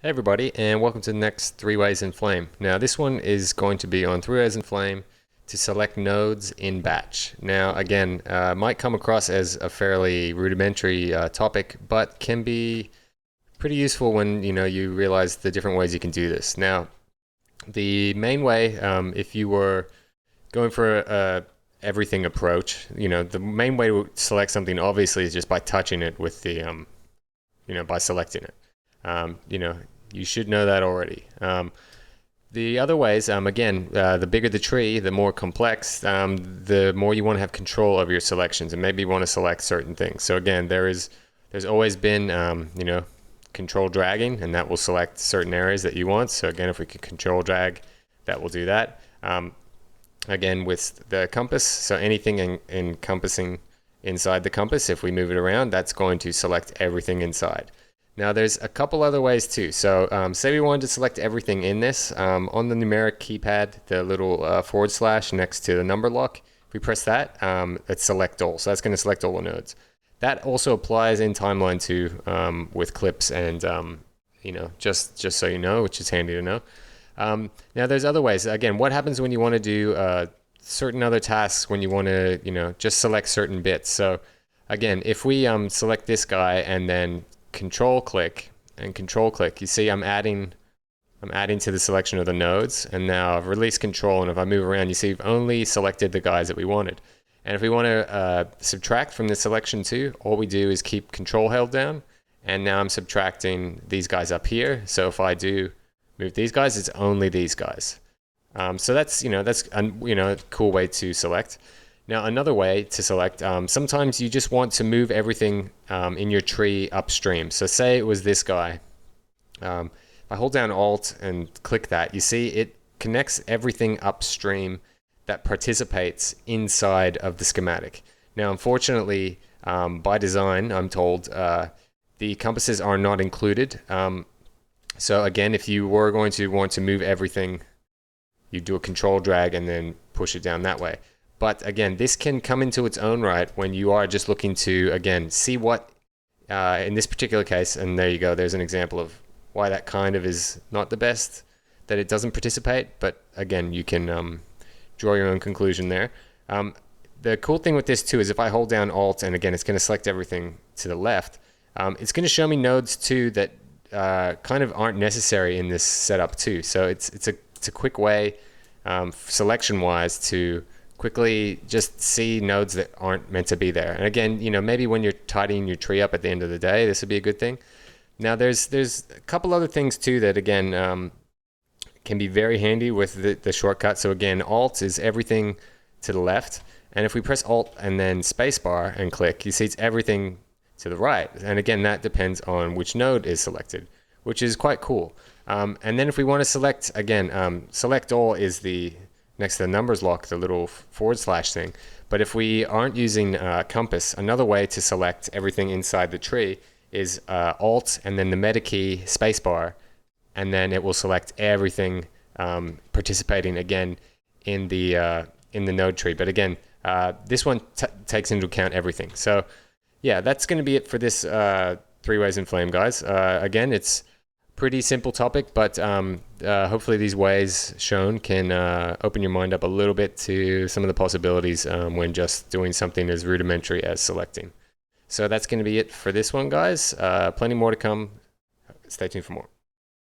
Hey everybody, and welcome to the next Three Ways in Flame. Now this one is going to be on Three Ways in Flame to select nodes in batch. Now again, might come across as a fairly rudimentary topic, but can be pretty useful when you realize the different ways you can do this. Now, the main way, if you were going for a everything approach, the main way to select something obviously is just by touching it with the, by selecting it. You should know that already. The other ways, again, the bigger the tree, the more complex, the more you want to have control over your selections, and maybe you want to select certain things. So again, there's always been, control dragging, and that will select certain areas that you want. So again, if we could control drag, that will do that. Again, with the compass, so anything encompassing inside the compass, if we move it around, that's going to select everything inside. Now there's a couple other ways too. So say we wanted to select everything in this, on the numeric keypad, the little forward slash next to the number lock, if we press that, it's select all. So that's going to select all the nodes. That also applies in timeline too, with clips and, just so you know, which is handy to know. Now there's other ways. Again, what happens when you want to do certain other tasks, when you want to, just select certain bits. So again, if we select this guy and then control click and control click, you see I'm adding to the selection of the nodes, and now I've released control, and if I move around, you see we've only selected the guys that we wanted. And if we want to subtract from the selection too, all we do is keep control held down, and now I'm subtracting these guys up here. So if I do move these guys, it's only these guys. So that's a cool way to select. Now another way to select, sometimes you just want to move everything in your tree upstream. So say it was this guy. If I hold down Alt and click that, you see it connects everything upstream that participates inside of the schematic. Now unfortunately, by design, I'm told, the compasses are not included. So again, if you were going to want to move everything, you do a control drag and then push it down that way. But again, this can come into its own right when you are just looking to, again, see what, in this particular case, and there you go, there's an example of why that kind of is not the best, that it doesn't participate. But again, you can draw your own conclusion there. The cool thing with this too is if I hold down Alt, and again, it's going to select everything to the left, it's going to show me nodes too that kind of aren't necessary in this setup too. So it's a quick way, selection-wise, to quickly just see nodes that aren't meant to be there. And again, maybe when you're tidying your tree up at the end of the day, this would be a good thing. Now there's a couple other things too that again can be very handy with the shortcut. So again, Alt is everything to the left, and if we press Alt and then spacebar and click, you see it's everything to the right. And again, that depends on which node is selected, which is quite cool. And then if we want to select, again, select all is the next to the numbers lock, the little forward slash thing. But if we aren't using compass, another way to select everything inside the tree is Alt and then the meta key spacebar, and then it will select everything participating again in the node tree. But again, this one takes into account everything. So yeah, that's going to be it for this Three Ways in Flame, guys. Again, it's pretty simple topic, but hopefully these ways shown can open your mind up a little bit to some of the possibilities when just doing something as rudimentary as selecting. So that's going to be it for this one, guys. Plenty more to come. Stay tuned for more.